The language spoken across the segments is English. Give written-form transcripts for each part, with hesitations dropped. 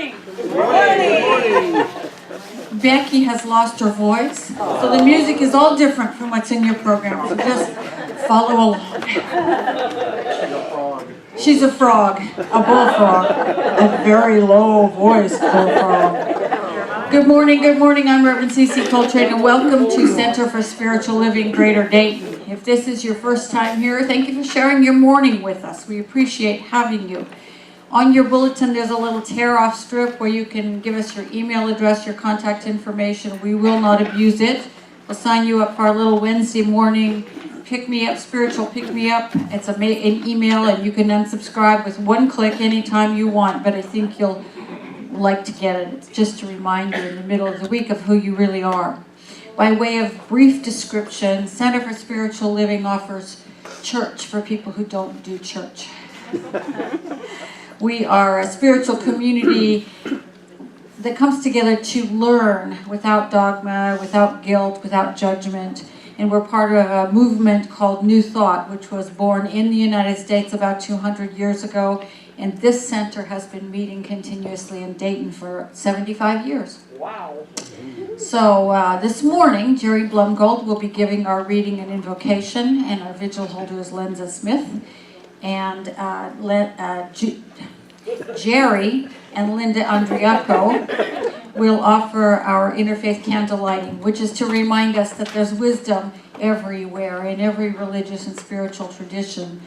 morning. Good morning. Becky has lost her voice, so the music is all different from what's in your program. So just follow along. She's a frog, a bullfrog, a very low voice bullfrog. Good morning, good morning. I'm Reverend C.C. Coltrane, and welcome to Center for Spiritual Living, Greater Dayton. If this is your first time here, thank you for sharing your morning with us. We appreciate having you. On your bulletin, there's a little tear-off strip where you can give us your email address, your contact information. We will not abuse it. We'll sign you up for our little Wednesday morning pick-me-up, spiritual pick-me-up. It's an email, and you can unsubscribe with one click anytime you want, but I think you'll like to get it. It's just to remind you in the middle of the week of who you really are. By way of brief description, Center for Spiritual Living offers church for people who don't do church. We are a spiritual community that comes together to learn without dogma, without guilt, without judgment. And we're part of a movement called New Thought, which was born in the United States about 200 years ago. And this center has been meeting continuously in Dayton for 75 years. Wow. So this morning, Jerry Blumgold will be giving our reading and invocation, and our vigil holder is Linda Smith. And Jerry and Linda Andriaco will offer our interfaith candle lighting, which is to remind us that there's wisdom everywhere in every religious and spiritual tradition.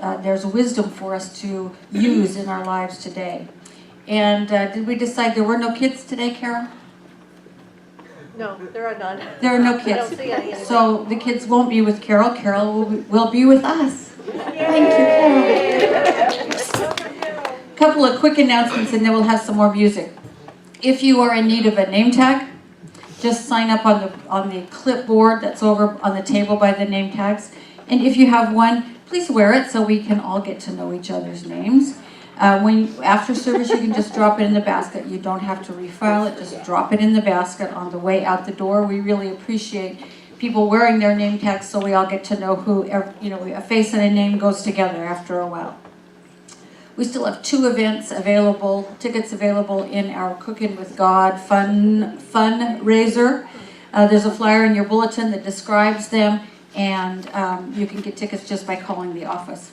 There's wisdom for us to use in our lives today. And did we decide there were no kids today, Carol? No, there are none. There are no kids. I don't see any anymore. So the kids won't be with Carol. Carol will be with us. Thank you, Carol. A couple of quick announcements, and then we'll have some more music. If you are in need of a name tag, just sign up on the clipboard that's over on the table by the name tags. And if you have one, please wear it so we can all get to know each other's names. After service, you can just drop it in the basket. You don't have to refile it. Just drop it in the basket on the way out the door. We really appreciate people wearing their name tags so we all get to know who, a face and a name goes together after a while. We still have 2 events available, tickets available in our Cooking with God fundraiser. There's a flyer in your bulletin that describes them, and you can get tickets just by calling the office.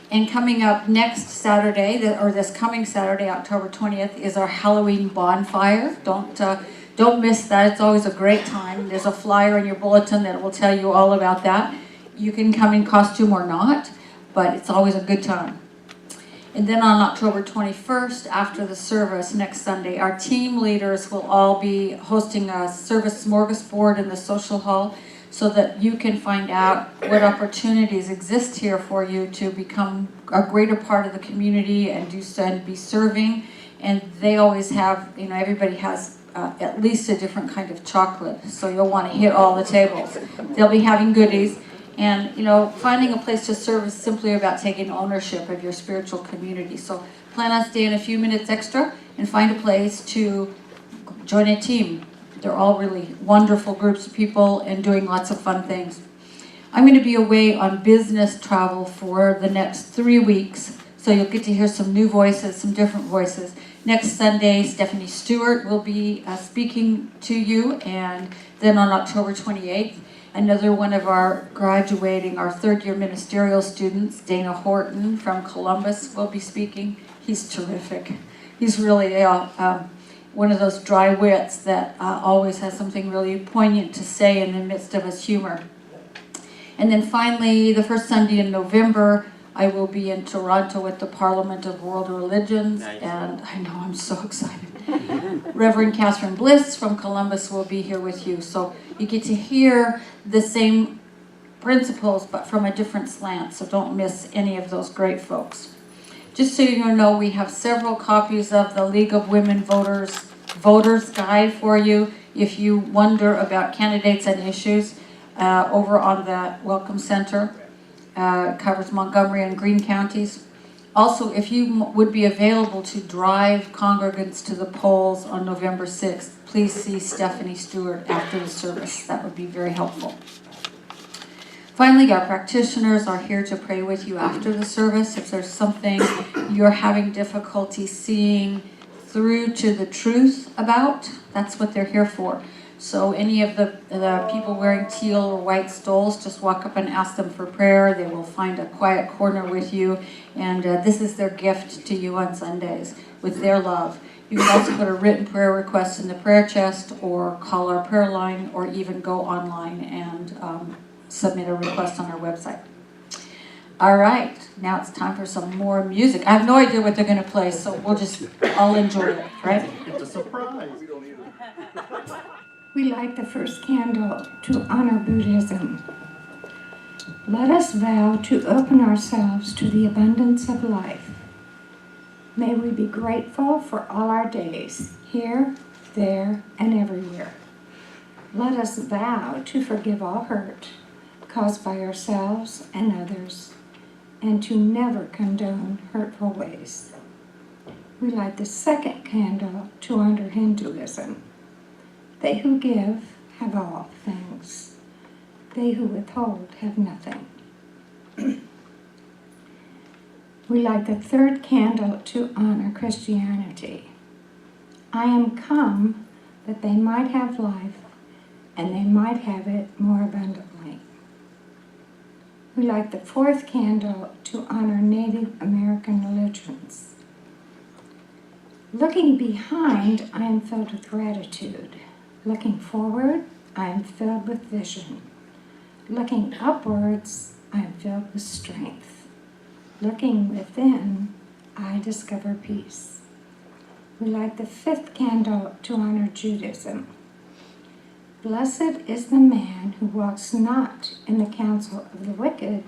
And coming up next Saturday, this coming Saturday, October 20th, is our Halloween bonfire. Don't miss that. It's always a great time. There's a flyer in your bulletin that will tell you all about that. You can come in costume or not, but it's always a good time. And then on October 21st, after the service next Sunday, our team leaders will all be hosting a service smorgasbord in the social hall so that you can find out what opportunities exist here for you to become a greater part of the community and be serving. And they always have, everybody has at least a different kind of chocolate, so you'll want to hit all the tables. They'll be having goodies. And, finding a place to serve is simply about taking ownership of your spiritual community. So plan on staying a few minutes extra and find a place to join a team. They're all really wonderful groups of people and doing lots of fun things. I'm going to be away on business travel for the next 3 weeks, so you'll get to hear some new voices, some different voices. Next Sunday, Stephanie Stewart will be speaking to you, and then on October 28th, another one of our third-year ministerial students, Dana Horton from Columbus, will be speaking. He's terrific. He's really one of those dry wits that always has something really poignant to say in the midst of his humor. And then finally, the first Sunday in November, I will be in Toronto at the Parliament of World Religions, nice. And I know, I'm so excited. Reverend Catherine Bliss from Columbus will be here with you, so you get to hear the same principles but from a different slant, so don't miss any of those great folks. Just so you know, we have several copies of the League of Women Voters Guide for you if you wonder about candidates and issues over on the Welcome Center. Covers Montgomery and Greene counties. Also, if you would be available to drive congregants to the polls on November 6th, please see Stephanie Stewart after the service. That would be very helpful. Finally, our practitioners are here to pray with you after the service. If there's something you're having difficulty seeing through to the truth about. That's what they're here for. So any of the people wearing teal or white stoles, just walk up and ask them for prayer. They will find a quiet corner with you. And this is their gift to you on Sundays with their love. You can also put a written prayer request in the prayer chest or call our prayer line or even go online and submit a request on our website. All right, now it's time for some more music. I have no idea what they're going to play, so we'll just all enjoy it, right? It's a surprise. We light the first candle to honor Buddhism. Let us vow to open ourselves to the abundance of life. May we be grateful for all our days, here, there, and everywhere. Let us vow to forgive all hurt caused by ourselves and others, and to never condone hurtful ways. We light the second candle to honor Hinduism. They who give have all things. They who withhold have nothing. We light the third candle to honor Christianity. I am come that they might have life, and they might have it more abundantly. We light the fourth candle to honor Native American religions. Looking behind, I am filled with gratitude. Looking forward, I am filled with vision. Looking upwards, I am filled with strength. Looking within, I discover peace. We light the fifth candle to honor Judaism. Blessed is the man who walks not in the counsel of the wicked,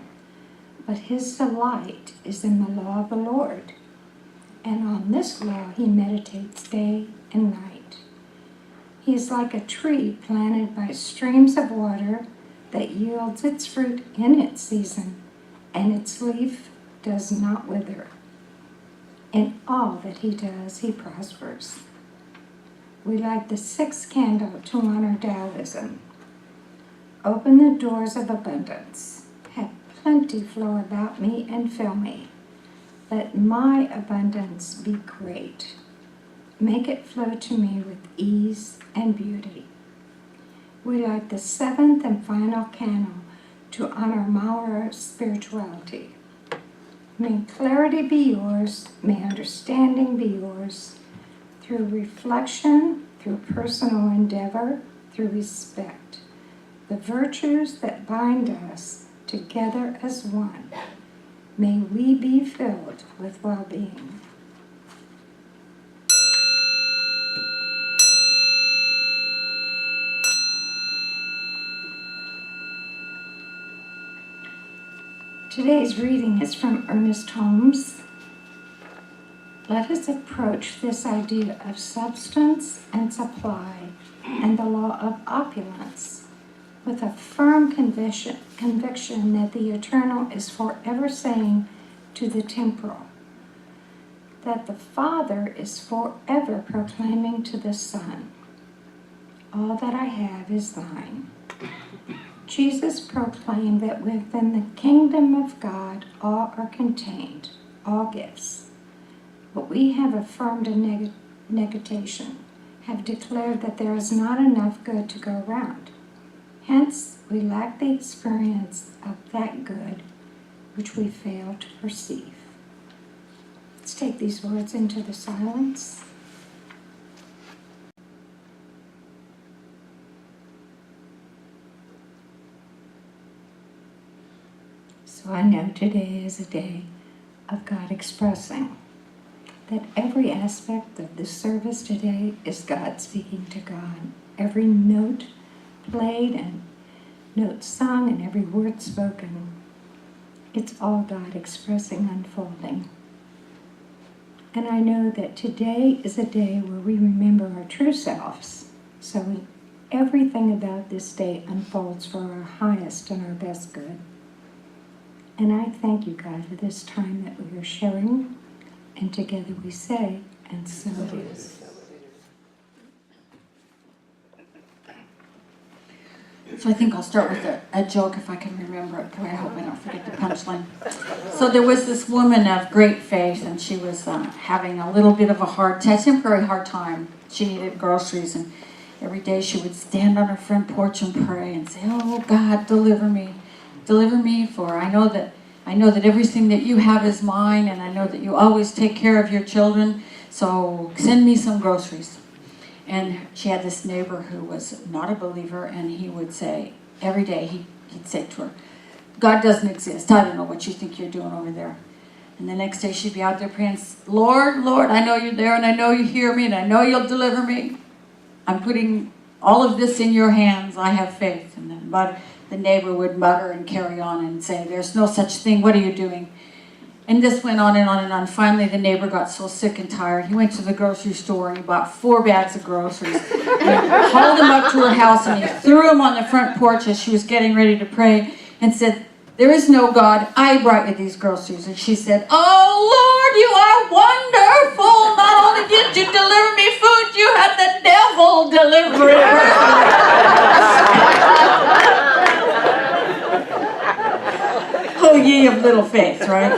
but his delight is in the law of the Lord. And on this law he meditates day and night. He is like a tree planted by streams of water that yields its fruit in its season, and its leaf does not wither. In all that he does, he prospers. We light the sixth candle to honor Taoism. Open the doors of abundance. Have plenty flow about me and fill me. Let my abundance be great. Make it flow to me with ease and beauty. We light the seventh and final candle to honor Maori spirituality. May clarity be yours, may understanding be yours, through reflection, through personal endeavor, through respect. The virtues that bind us together as one. May we be filled with well-being. Today's reading is from Ernest Holmes. Let us approach this idea of substance and supply and the law of opulence with a firm conviction that the eternal is forever saying to the temporal, that the Father is forever proclaiming to the Son, all that I have is thine. Jesus proclaimed that within the kingdom of God all are contained, all gifts. But we have affirmed a negation, have declared that there is not enough good to go around. Hence, we lack the experience of that good which we fail to perceive. Let's take these words into the silence. So I know today is a day of God expressing that every aspect of the service today is God speaking to God. Every note played and note sung and every word spoken, it's all God expressing, unfolding. And I know that today is a day where we remember our true selves. So everything about this day unfolds for our highest and our best good. And I thank you, God, for this time that we are sharing, and together we say, and so it is. So I think I'll start with a joke if I can remember it. Boy, I hope I don't forget the punchline. So there was this woman of great faith, and she was having a little bit of a temporary hard time. She needed groceries, and every day she would stand on her front porch and pray and say, "Oh God, deliver me, for I know that everything that you have is mine, and I know that you always take care of your children. So send me some groceries." And she had this neighbor who was not a believer, and he would say, every day he'd say to her, "God doesn't exist. I don't know what you think you're doing over there." And the next day she'd be out there praying, Lord, I know you're there, and I know you hear me, and I know you'll deliver me. I'm putting all of this in your hands. I have faith. And then the neighbor would mutter and carry on and say, "There's no such thing. What are you doing?" And this went on and on and on. Finally, the neighbor got so sick and tired. He went to the grocery store and he bought 4 bags of groceries. And he hauled them up to her house and he threw them on the front porch as she was getting ready to pray and said, "There is no God. I brought you these groceries." And she said, "Oh, Lord, you are wonderful. Not only did you deliver me food, you had the devil deliver it." Oh, ye of little faith, right?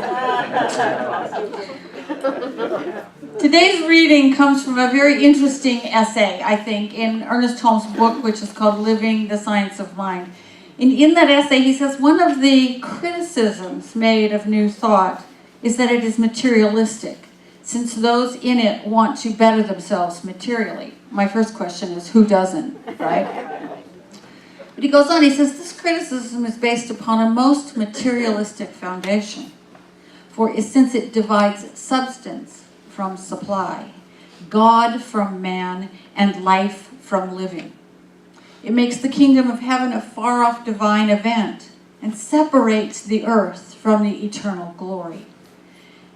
Today's reading comes from a very interesting essay, I think, in Ernest Holmes' book, which is called Living the Science of Mind. And in that essay, he says one of the criticisms made of New Thought is that it is materialistic, since those in it want to better themselves materially. My first question is, who doesn't, right? But he goes on, he says, this criticism is based upon a most materialistic foundation, since it divides substance from supply, God from man, and life from living. It makes the kingdom of heaven a far-off divine event and separates the earth from the eternal glory.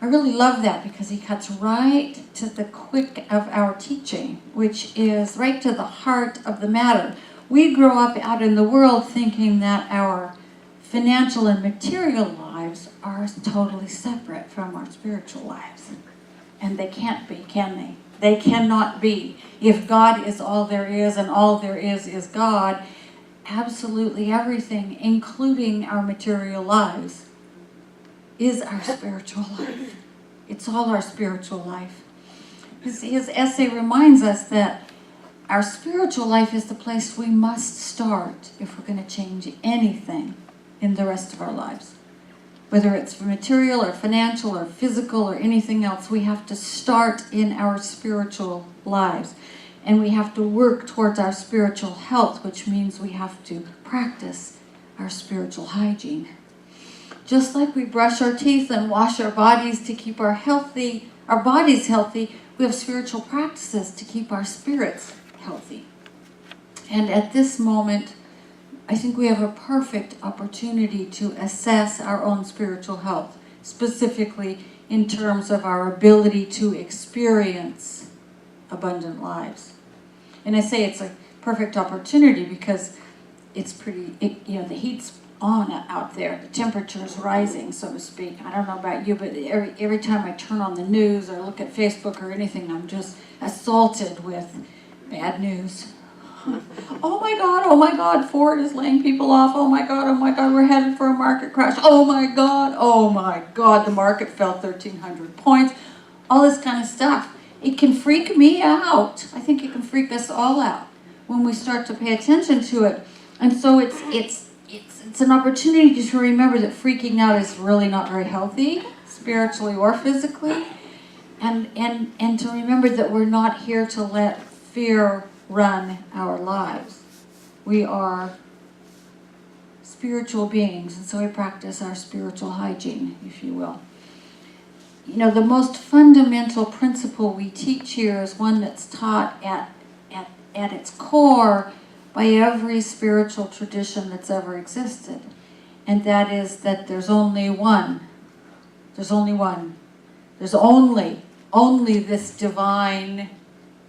I really love that because he cuts right to the quick of our teaching, which is right to the heart of the matter. We grow up out in the world thinking that our financial and material lives are totally separate from our spiritual lives. And they can't be, can they? They cannot be. If God is all there is and all there is God, absolutely everything, including our material lives, is our spiritual life. It's all our spiritual life. His essay reminds us that our spiritual life is the place we must start if we're going to change anything in the rest of our lives. Whether it's material or financial or physical or anything else, we have to start in our spiritual lives. And we have to work towards our spiritual health, which means we have to practice our spiritual hygiene. Just like we brush our teeth and wash our bodies to keep our bodies healthy, we have spiritual practices to keep our spirits healthy. And at this moment, I think we have a perfect opportunity to assess our own spiritual health, specifically in terms of our ability to experience abundant lives. And I say it's a perfect opportunity because it's the heat's on out there. The temperature is rising, so to speak. I don't know about you, but every time I turn on the news or look at Facebook or anything, I'm just assaulted with bad news. Oh my God, Ford is laying people off. Oh my God, we're headed for a market crash. Oh my God, the market fell 1,300 points. All this kind of stuff. It can freak me out. I think it can freak us all out when we start to pay attention to it. And so it's an opportunity to remember that freaking out is really not very healthy, spiritually or physically. And to remember that we're not here to let fear run our lives. We are spiritual beings, and so we practice our spiritual hygiene, if you will. You know, the most fundamental principle we teach here is one that's taught at its core by every spiritual tradition that's ever existed. And that is that there's only one. There's only one. There's only this divine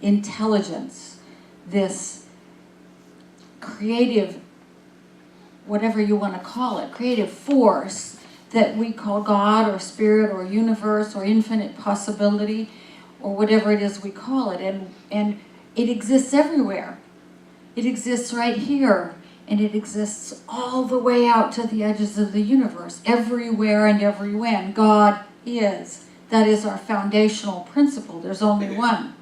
intelligence, this creative, whatever you want to call it, creative force that we call God or spirit or universe or infinite possibility or whatever it is we call it. And it exists everywhere. It exists right here. And it exists all the way out to the edges of the universe, everywhere and every when. God is. That is our foundational principle. There's only one.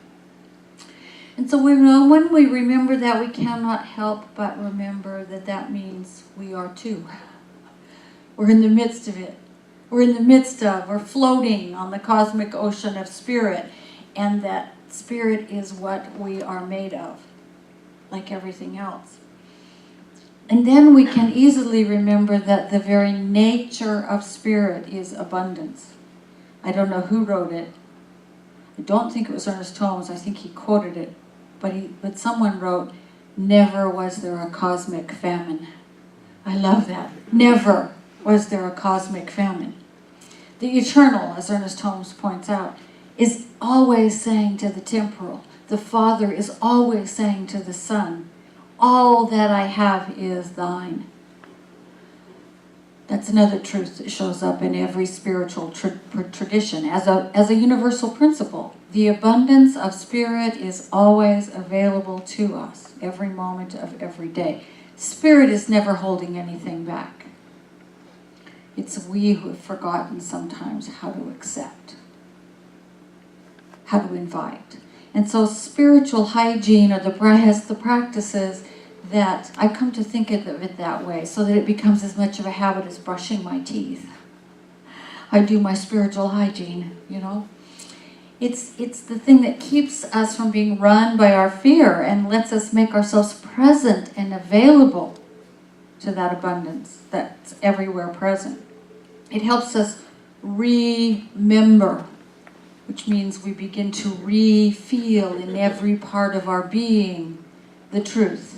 And so when we remember that, we cannot help but remember that that means we are too. We're in the midst of it. We're floating on the cosmic ocean of spirit. And that spirit is what we are made of, like everything else. And then we can easily remember that the very nature of spirit is abundance. I don't know who wrote it. I don't think it was Ernest Holmes. I think he quoted it. But someone wrote, "Never was there a cosmic famine." I love that. Never was there a cosmic famine. The eternal, as Ernest Holmes points out, is always saying to the temporal. The Father is always saying to the Son, "All that I have is thine." That's another truth that shows up in every spiritual tradition as a universal principle. The abundance of spirit is always available to us every moment of every day. Spirit is never holding anything back. It's we who have forgotten sometimes how to accept, how to invite. And so spiritual hygiene are the practices that I come to think of it that way, so that it becomes as much of a habit as brushing my teeth. I do my spiritual hygiene, you know. It's the thing that keeps us from being run by our fear and lets us make ourselves present and available to that abundance that's everywhere present. It helps us remember, which means we begin to re-feel in every part of our being the truth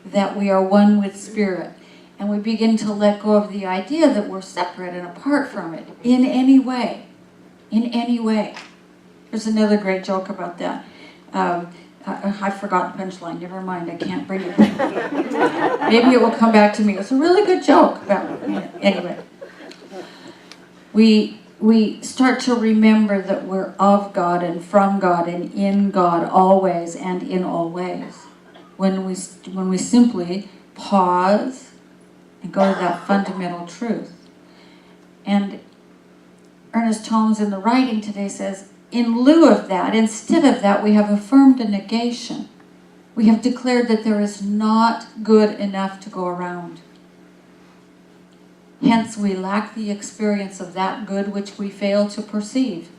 that we are one with spirit. And we begin to let go of the idea that we're separate and apart from it in any way. In any way. There's another great joke about that. I forgot the punchline. Never mind, I can't bring it. Maybe it will come back to me. It's a really good joke about it. Anyway. We start to remember that we're of God and from God and in God always and in all ways. When we simply pause and go to that fundamental truth. And Ernest Holmes in the writing today says, in lieu of that, instead of that, we have affirmed a negation. We have declared that there is not good enough to go around. Hence, we lack the experience of that good which we fail to perceive.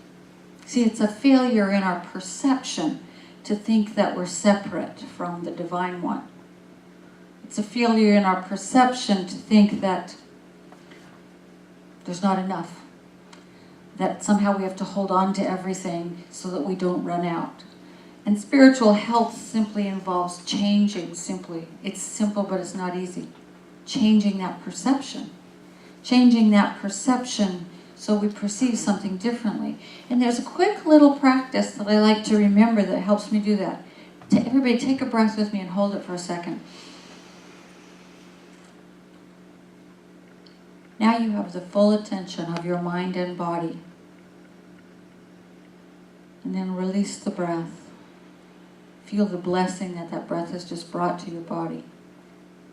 See, it's a failure in our perception to think that we're separate from the Divine One. It's a failure in our perception to think that there's not enough. That somehow we have to hold on to everything so that we don't run out. And spiritual health simply involves changing simply. It's simple, but it's not easy. Changing that perception. Changing that perception so we perceive something differently. And there's a quick little practice that I like to remember that helps me do that. Everybody take a breath with me and hold it for a second. Now you have the full attention of your mind and body. And then release the breath. Feel the blessing that that breath has just brought to your body.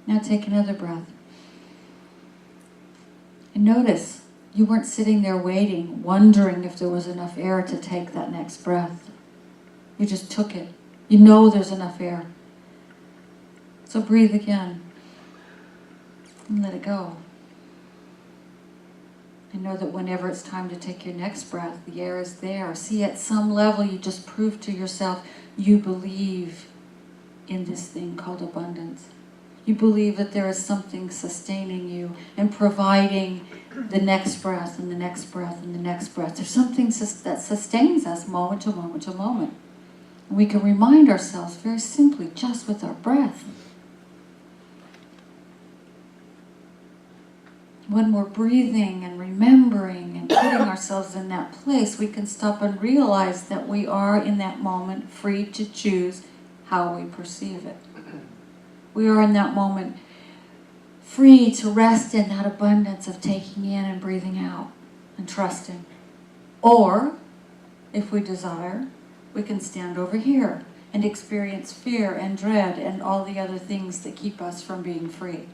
Now take another breath. And notice, you weren't sitting there waiting, wondering if there was enough air to take that next breath. You just took it. You know there's enough air. So breathe again. And let it go. And know that whenever it's time to take your next breath, the air is there. See, at some level, you just prove to yourself you believe in this thing called abundance. You believe that there is something sustaining you and providing the next breath and the next breath and the next breath. There's something that sustains us moment to moment to moment. And we can remind ourselves very simply just with our breath. When we're breathing and remembering and putting ourselves in that place, we can stop and realize that we are in that moment free to choose how we perceive it. We are in that moment free to rest in that abundance of taking in and breathing out and trusting. Or, if we desire, we can stand over here and experience fear and dread and all the other things that keep us from being free.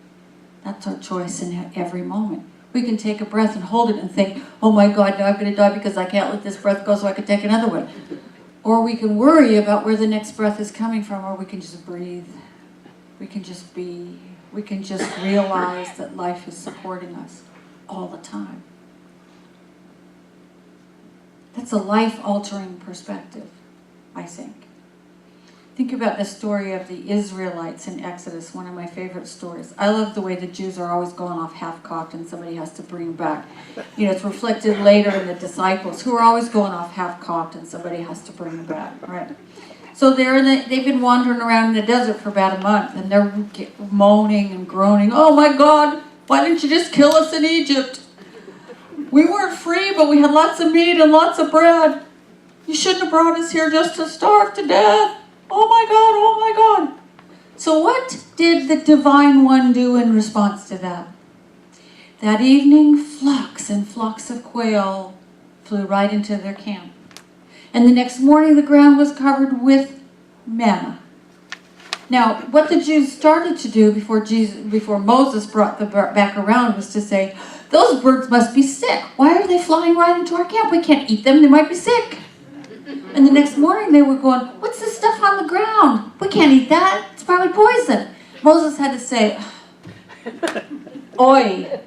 That's our choice in every moment. We can take a breath and hold it and think, oh my God, now I'm going to die because I can't let this breath go so I can take another one. Or we can worry about where the next breath is coming from, or we can just breathe. We can just be. We can just realize that life is supporting us all the time. That's a life-altering perspective, I think. Think about the story of the Israelites in Exodus, one of my favorite stories. I love the way the Jews are always going off half-cocked and somebody has to bring them back. You know, it's reflected later in the disciples who are always going off half-cocked and somebody has to bring them back, right? So they've been wandering around in the desert for about a month and they're moaning and groaning, oh my God, why didn't you just kill us in Egypt? We weren't free, but we had lots of meat and lots of bread. You shouldn't have brought us here just to starve to death. Oh my God, oh my God. So what did the Divine One do in response to that? That evening, flocks and flocks of quail flew right into their camp. And the next morning, the ground was covered with manna. Now, what the Jews started to do before Moses brought them back around was to say, those birds must be sick. Why are they flying right into our camp? We can't eat them. They might be sick. And the next morning they were going, what's this stuff on the ground? We can't eat that. It's probably poison. Moses had to say, oi,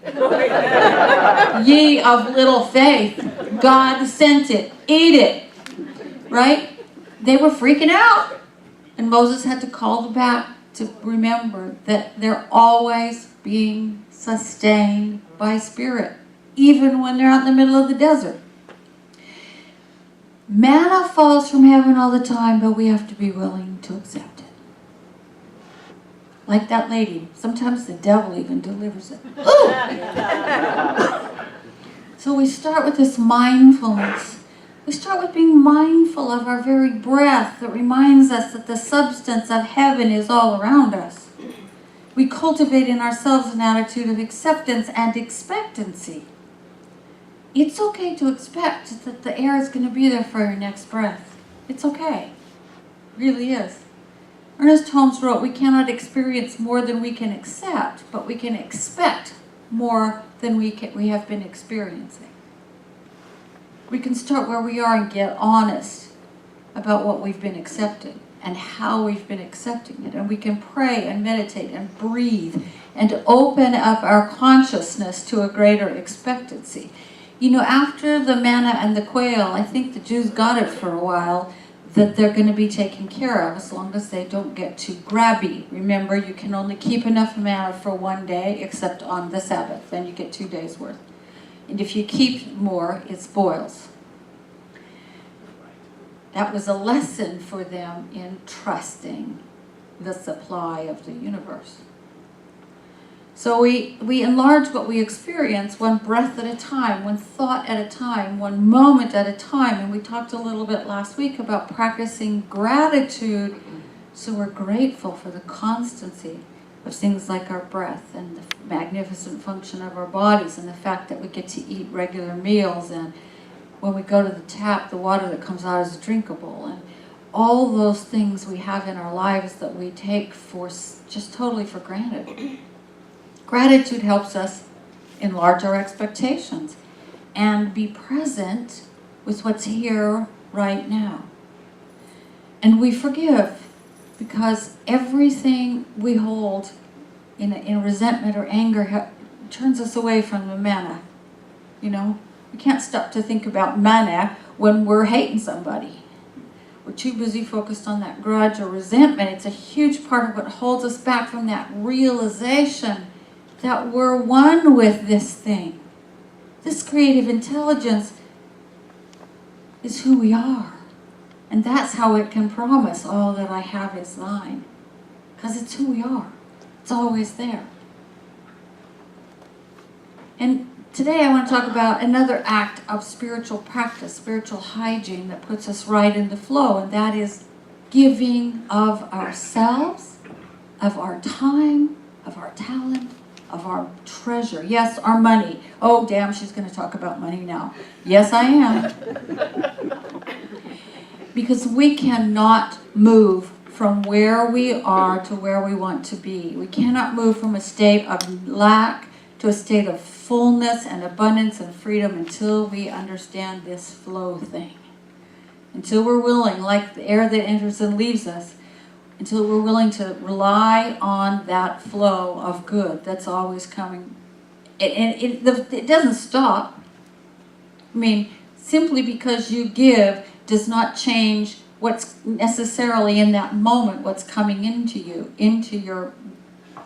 ye of little faith. God sent it. Eat it. Right? They were freaking out. And Moses had to call them back to remember that they're always being sustained by Spirit, even when they're out in the middle of the desert. Manna falls from heaven all the time, but we have to be willing to accept it. Like that lady. Sometimes the devil even delivers it. So we start with this mindfulness. We start with being mindful of our very breath that reminds us that the substance of heaven is all around us. We cultivate in ourselves an attitude of acceptance and expectancy. It's okay to expect that the air is going to be there for your next breath. It's okay. It really is. Ernest Holmes wrote, we cannot experience more than we can accept, but we can expect more than we have been experiencing. We can start where we are and get honest about what we've been accepting and how we've been accepting it. And we can pray and meditate and breathe and open up our consciousness to a greater expectancy. You know, after the manna and the quail, I think the Jews got it for a while, that they're going to be taken care of as long as they don't get too grabby. Remember, you can only keep enough manna for one day, except on the Sabbath. Then you get 2 days worth. And if you keep more, it spoils. That was a lesson for them in trusting the supply of the universe. So we enlarge what we experience one breath at a time, one thought at a time, one moment at a time. And we talked a little bit last week about practicing gratitude, so we're grateful for the constancy of things like our breath and the magnificent function of our bodies and the fact that we get to eat regular meals, and when we go to the tap, the water that comes out is drinkable, and all those things we have in our lives that we take for just totally for granted. Gratitude helps us enlarge our expectations and be present with what's here right now. And we forgive, because everything we hold in resentment or anger turns us away from the manna. You know, we can't stop to think about manna when we're hating somebody. We're too busy focused on that grudge or resentment. It's a huge part of what holds us back from that realization that we're one with this thing. This creative intelligence is who we are. And that's how it can promise, all that I have is thine. Because it's who we are. It's always there. And today I want to talk about another act of spiritual practice, spiritual hygiene that puts us right in the flow, and that is giving of ourselves, of our time, of our talent, of our treasure. Yes, our money. Oh, damn, she's going to talk about money now. Yes, I am. Because we cannot move from where we are to where we want to be. We cannot move from a state of lack to a state of fullness and abundance and freedom until we understand this flow thing. Until we're willing, like the air that enters and leaves us, until we're willing to rely on that flow of good that's always coming. It doesn't stop. I mean, simply because you give does not change what's necessarily in that moment, what's coming into you, into your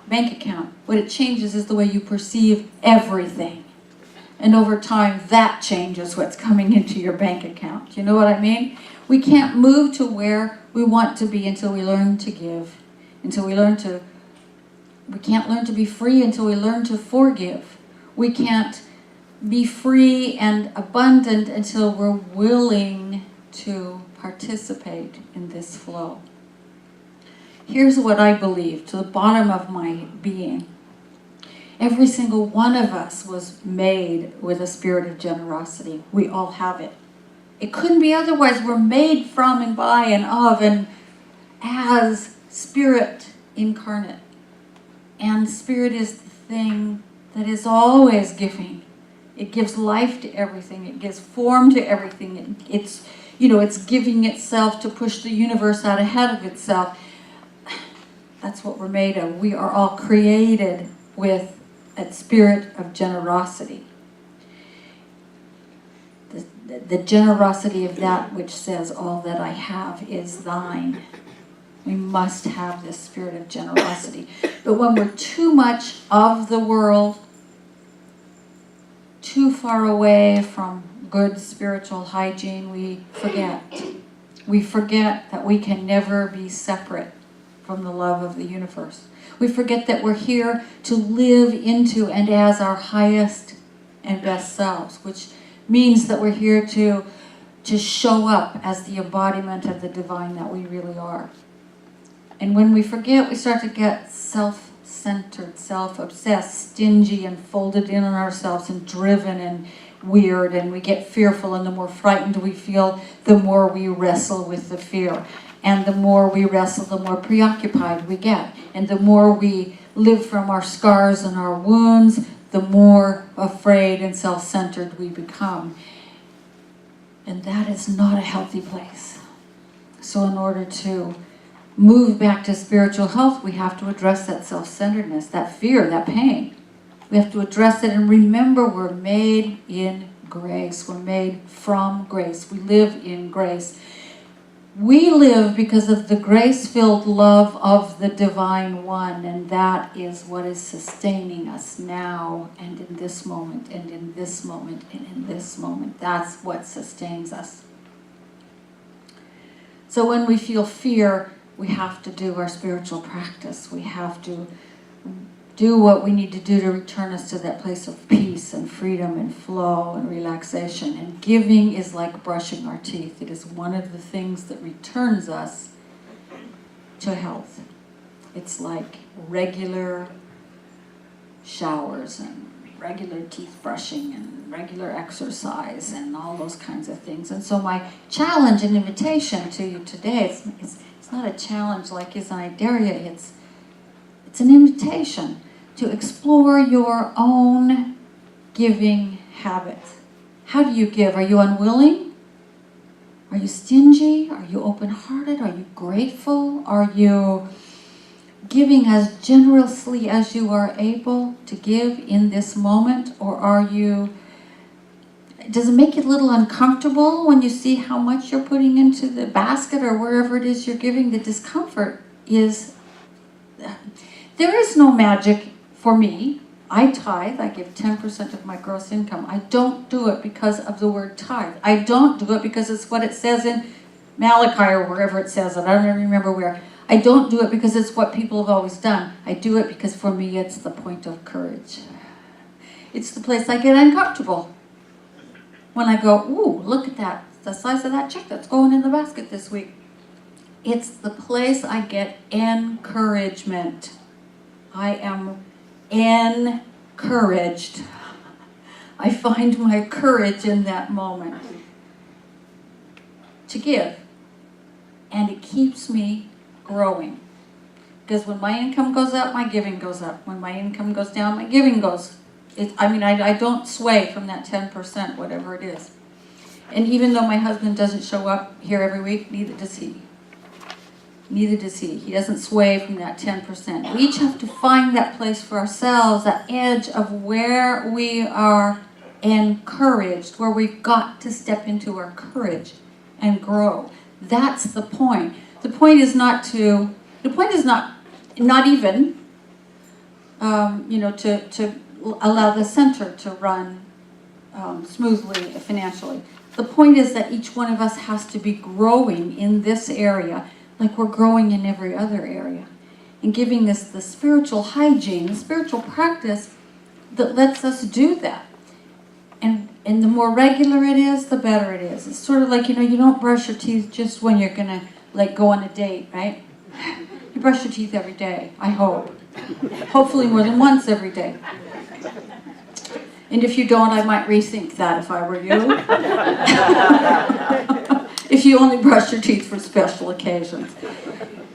bank account. What it changes is the way you perceive everything. And over time, that changes what's coming into your bank account. You know what I mean? We can't move to where we want to be until we learn to give. Until we can't learn to be free until we learn to forgive. We can't be free and abundant until we're willing to participate in this flow. Here's what I believe to the bottom of my being. Every single one of us was made with a spirit of generosity. We all have it. It couldn't be otherwise. We're made from and by and of and as spirit incarnate. And spirit is the thing that is always giving. It gives life to everything. It gives form to everything. It's giving itself to push the universe out ahead of itself. That's what we're made of. We are all created with a spirit of generosity. The generosity of that which says, all that I have is thine. We must have this spirit of generosity. But when we're too much of the world, too far away from good spiritual hygiene, we forget. We forget that we can never be separate from the love of the universe. We forget that we're here to live into and as our highest and best selves, which means that we're here to show up as the embodiment of the divine that we really are. And when we forget, we start to get self-centered, self-obsessed, stingy, and folded in on ourselves, and driven and weird, and we get fearful, and the more frightened we feel, the more we wrestle with the fear. And the more we wrestle, the more preoccupied we get. And the more we live from our scars and our wounds, the more afraid and self-centered we become. And that is not a healthy place. So in order to move back to spiritual health, we have to address that self-centeredness, that fear, that pain. We have to address it and remember we're made in grace. We're made from grace. We live in grace. We live because of the grace-filled love of the Divine One, and that is what is sustaining us now and in this moment and in this moment and in this moment. That's what sustains us. So when we feel fear, we have to do our spiritual practice. We have to do what we need to do to return us to that place of peace and freedom and flow and relaxation. And giving is like brushing our teeth. It is one of the things that returns us to health. It's like regular showers and regular teeth brushing and regular exercise and all those kinds of things. And so my challenge and invitation to you today, it's not a challenge like is I dare you, it's an invitation to explore your own giving habits. How do you give? Are you unwilling? Are you stingy? Are you open-hearted? Are you grateful? Are you giving as generously as you are able to give in this moment? Or does it make you a little uncomfortable when you see how much you're putting into the basket or wherever it is you're giving? The discomfort is, there is no magic for me. I tithe. I give 10% of my gross income. I don't do it because of the word tithe. I don't do it because it's what it says in Malachi or wherever it says it. I don't even remember where. I don't do it because it's what people have always done. I do it because for me it's the point of courage. It's the place I get uncomfortable. When I go, ooh, look at that. The size of that check that's going in the basket this week. It's the place I get encouragement. I am encouraged. I find my courage in that moment to give. and it keeps me growing. Because when my income goes up, my giving goes up. When my income goes down, my giving goes. I don't sway from that 10%, whatever it is. And even though my husband doesn't show up here every week, neither does he. Neither does he. He doesn't sway from that 10%. We each have to find that place for ourselves, that edge of where we are encouraged, where we've got to step into our courage and grow. That's the point. The point is not even to allow the center to run smoothly financially. The point is that each one of us has to be growing in this area like we're growing in every other area, and giving this the spiritual hygiene, the spiritual practice that lets us do that. And the more regular it is, the better it is. It's sort of like, you don't brush your teeth just when you're going to go on a date, right? You brush your teeth every day, I hope. Hopefully more than once every day. And if you don't, I might rethink that if I were you. If you only brush your teeth for special occasions.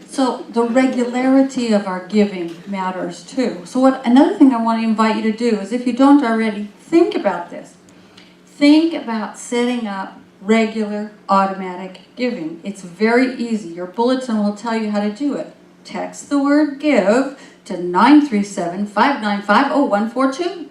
So the regularity of our giving matters too. So another thing I want to invite you to do is, if you don't already, think about this. Think about setting up regular automatic giving. It's very easy. Your bulletin will tell you how to do it. Text the word give to 937-595-0142.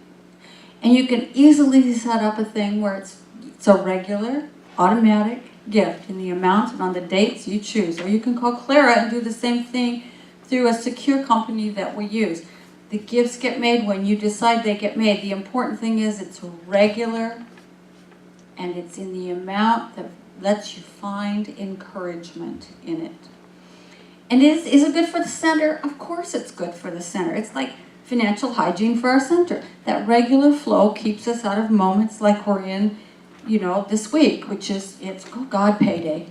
And you can easily set up a thing where it's a regular automatic gift in the amount and on the dates you choose. Or you can call Clara and do the same thing through a secure company that we use. The gifts get made when you decide they get made. The important thing is it's regular, and it's in the amount that lets you find encouragement in it. And is it good for the center? Of course it's good for the center. It's like financial hygiene for our center. That regular flow keeps us out of moments like we're in, this week, which is, it's God payday.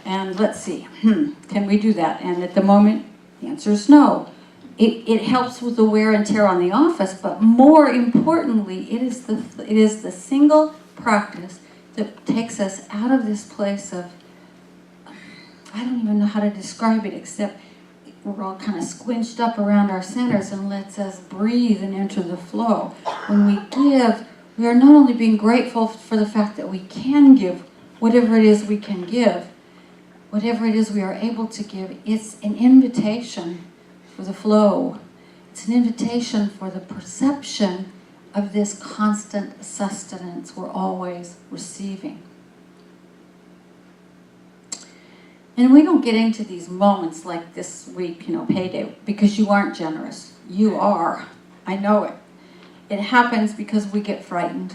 And let's see, can we do that? And at the moment, the answer is no. It helps with the wear and tear on the office, but more importantly, it is the single practice that takes us out of this place of, I don't even know how to describe it, except we're all kind of squinched up around our centers, and lets us breathe and enter the flow. When we give, we are not only being grateful for the fact that we can give whatever it is we can give, whatever it is we are able to give, it's an invitation for the flow. It's an invitation for the perception of this constant sustenance we're always receiving. And we don't get into these moments like this week, payday, because you aren't generous. You are. I know it. It happens because we get frightened.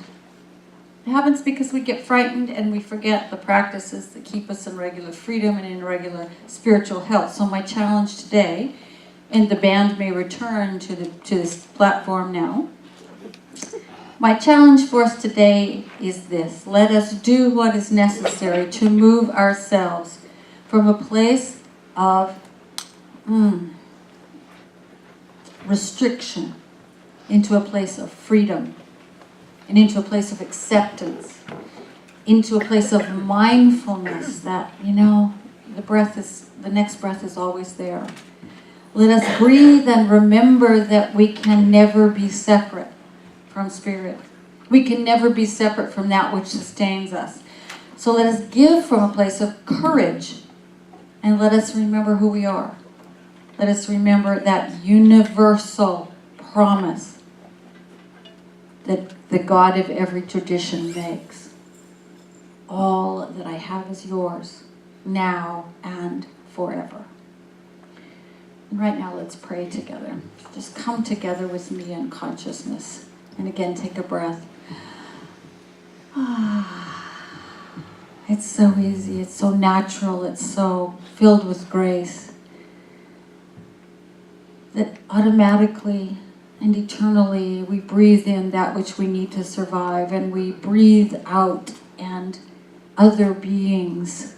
It happens because we get frightened and we forget the practices that keep us in regular freedom and in regular spiritual health. So my challenge today, and the band may return to this platform now. My challenge for us today is this: let us do what is necessary to move ourselves from a place of restriction into a place of freedom, and into a place of acceptance, into a place of mindfulness that, the next breath is always there. Let us breathe and remember that we can never be separate from Spirit. We can never be separate from that which sustains us. So let us give from a place of courage, and let us remember who we are. Let us remember that universal promise that the God of every tradition makes. All that I have is yours, now and forever. And right now, let's pray together. Just come together with me in consciousness. And again, take a breath. It's so easy, it's so natural, it's so filled with grace that automatically and eternally we breathe in that which we need to survive, and we breathe out, and other beings,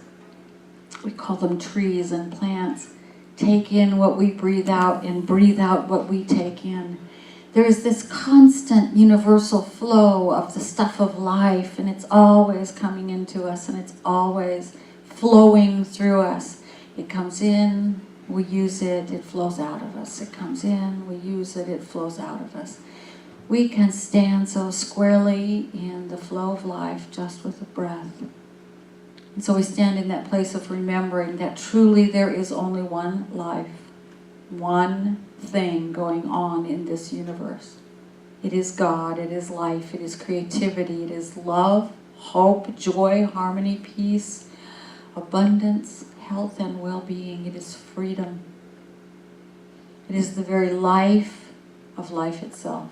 we call them trees and plants, take in what we breathe out and breathe out what we take in. There is this constant universal flow of the stuff of life, and it's always coming into us, and it's always flowing through us. It comes in, we use it, it flows out of us. It comes in, we use it, it flows out of us. We can stand so squarely in the flow of life just with a breath. And so we stand in that place of remembering that truly there is only one life, one thing going on in this universe. It is God, it is life, it is creativity, it is love, hope, joy, harmony, peace, abundance, health, and well-being. It is freedom. It is the very life of life itself.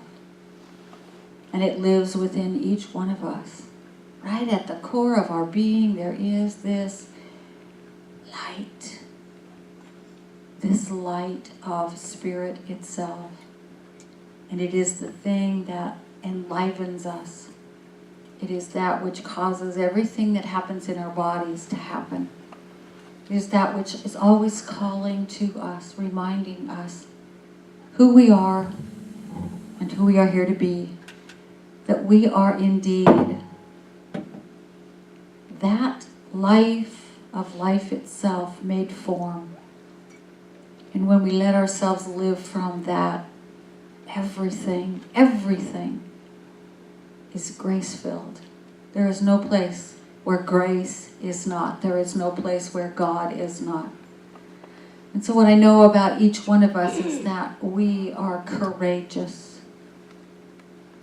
And it lives within each one of us. Right at the core of our being, there is this light. This light of spirit itself. And it is the thing that enlivens us. It is that which causes everything that happens in our bodies to happen. It is that which is always calling to us, reminding us who we are and who we are here to be. That we are indeed that life of life itself made form. And when we let ourselves live from that, everything is grace-filled. There is no place where grace is not. There is no place where God is not. And so what I know about each one of us is that we are courageous.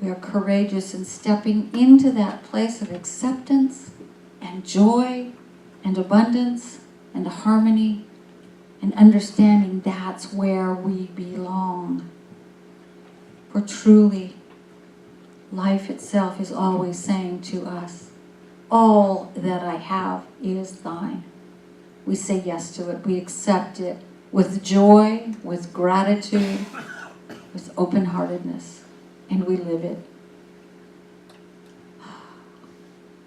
We are courageous in stepping into that place of acceptance and joy and abundance and harmony and understanding that's where we belong. For truly, life itself is always saying to us, all that I have is thine. We say yes to it. We accept it with joy, with gratitude, with open-heartedness. And we live it.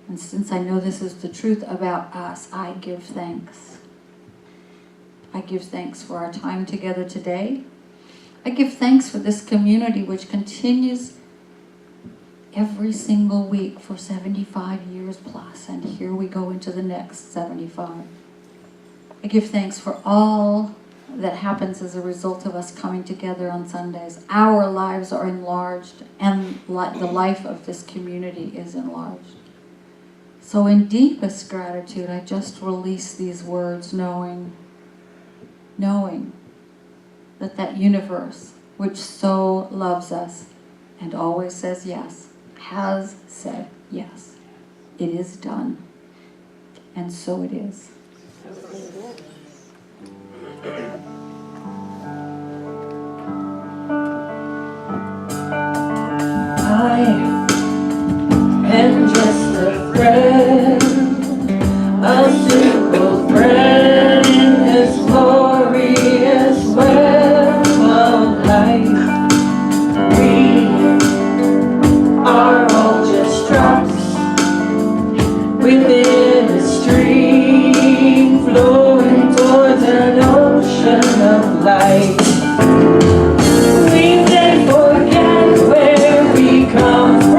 And since I know this is the truth about us, I give thanks. I give thanks for our time together today. I give thanks for this community which continues every single week for 75 years plus. And here we go into the next 75. I give thanks for all that happens as a result of us coming together on Sundays. Our lives are enlarged, and the life of this community is enlarged. So in deepest gratitude, I just release these words, knowing that that universe, which so loves us and always says yes, has said yes. It is done. And so it is. I am just a friend, a simple friend in this glorious web of life. We are all just drops within a stream flowing towards an ocean of light. We may forget where we come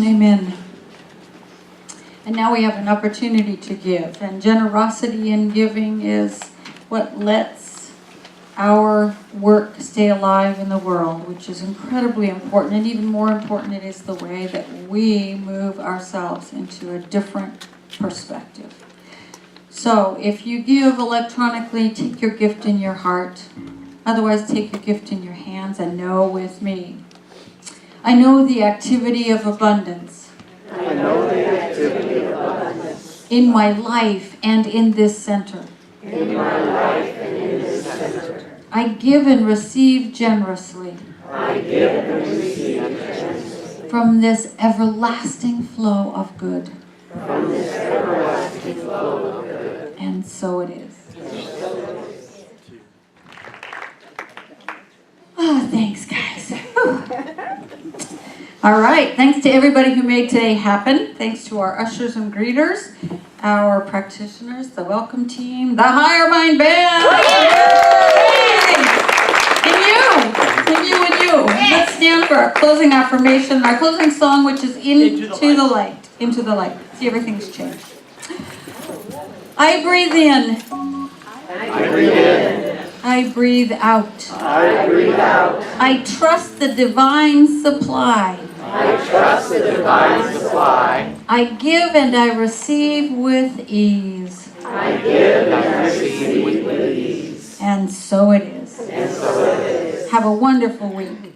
Amen. And now we have an opportunity to give. And generosity in giving is what lets our work stay alive in the world, which is incredibly important. And even more important, it is the way that we move ourselves into a different perspective. So if you give electronically, take your gift in your heart. Otherwise, take your gift in your hands and know with me. I know the activity of abundance. I know the activity of abundance In my life and in this center. in my life and in this center. I give and receive generously I give and receive generously from this everlasting flow of good. from this everlasting flow of good. And so it is. Oh, thanks, guys. Whew. All right. Thanks to everybody who made today happen. Thanks to our ushers and greeters, our practitioners, the welcome team, the Higher Mind Band. And you. Let's stand for our closing affirmation, our closing song, which is Into the Light. Into the Light. See, everything's changed. I breathe in. I breathe in. I breathe out. I breathe out. I trust the divine supply. I trust the divine supply. I give and I receive with ease. I give and I receive with ease. And so it is. And so it is. Have a wonderful week.